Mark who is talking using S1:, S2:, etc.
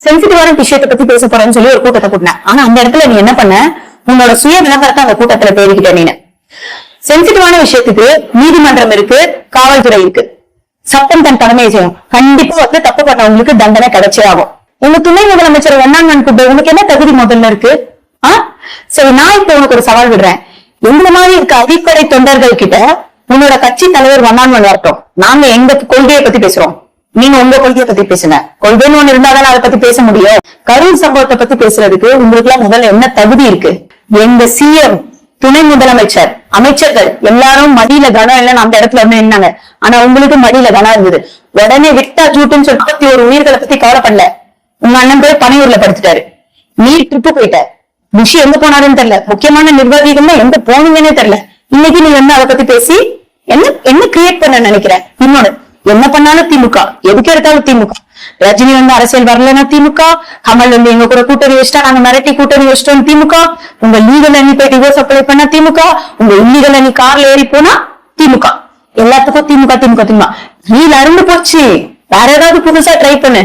S1: சென்சிட்டிவான விஷயத்தை பத்தி பேச போறேன்னு சொல்லி ஒரு கூட்டத்தை கூட்டினேன். ஆனா அந்த இடத்துல நீ என்ன பண்ண, உன்னோட சுய விளம்பரத்தை அந்த கூட்டத்துல தேடிக்கிட்ட. நீ சென்சிட்டிவான விஷயத்துக்கு நீதிமன்றம் இருக்கு, காவல்துறை இருக்கு, சட்டம் தன் கடமையை செய்யும். கண்டிப்பா தப்பு பண்ணவங்களுக்கு தண்டனை கிடைச்சே ஆகும். உங்க துணை முதலமைச்சர் வெண்ணாங்கன் கூப்பிட்டு உனக்கு என்ன தகுதி முதல்ல இருக்கு? சரி, நான் இப்ப உனக்கு ஒரு சவால் விடுறேன். எந்த மாதிரி இருக்க அடிப்படை தொண்டர்கள் கிட்ட உன்னோட கட்சி தலைவர் வண்ணான்மன் வரட்டும், நாங்க எங்க கொள்கையை பத்தி பேசுறோம், நீங்க உங்க கொள்கையை பத்தி பேசுங்க. கொள்கைன்னு ஒண்ணு இருந்தாதான் அதை பத்தி பேச முடியும். கரூர் சம்பவத்தை பத்தி பேசுறதுக்கு உங்களுக்கு எல்லாம் முதல்ல என்ன தகுதி இருக்கு? எங்க சிஎம், துணை முதலமைச்சர், அமைச்சர்கள் எல்லாரும் மடியில கனம் இல்லைன்னு அந்த இடத்துல இருந்து நின்னாங்க. ஆனா உங்களுக்கு மடியில கனம் இருந்தது. உடனே விட்டா ஜூட்டுன்னு சொல்லி 51 உயிர்களை பத்தி கவலைப்படல. உங்க அண்ணன் போய் பனையூர்ல படுத்துட்டாரு. நீர் ட்ரிப்பு போயிட்ட. புஷி எங்க போனாருன்னு தெரியல. முக்கியமான நிர்வாகிகள் எங்க போனீங்கன்னே தெரியல. இன்னைக்கு நீ வந்து அதை பத்தி பேசி என்ன கிரியேட் பண்ண நினைக்கிற? இன்னொன்னு, என்ன பண்ணாலும் திமுக, எதுக்கு எடுத்தாலும் திமுக. ரஜினி வந்து அரசியல் வரலன்னா திமுக, கமல் வந்து எங்க கூட கூட்டணி வச்சுட்டா நாங்க மிரட்டி கூட்டணி வச்சிட்டோம் திமுக, உங்க லீகல் அணி போய் டிவோர்ஸ் அப்ளை பண்ண திமுக, உங்க இல்லீகல் அணி கார்ல ஏறி போனா திமுக. எல்லாத்துக்கும் திமுக திமுக திமுக. நீ அருந்து போச்சு. வேற ஏதாவது புதுசா ட்ரை பண்ணு.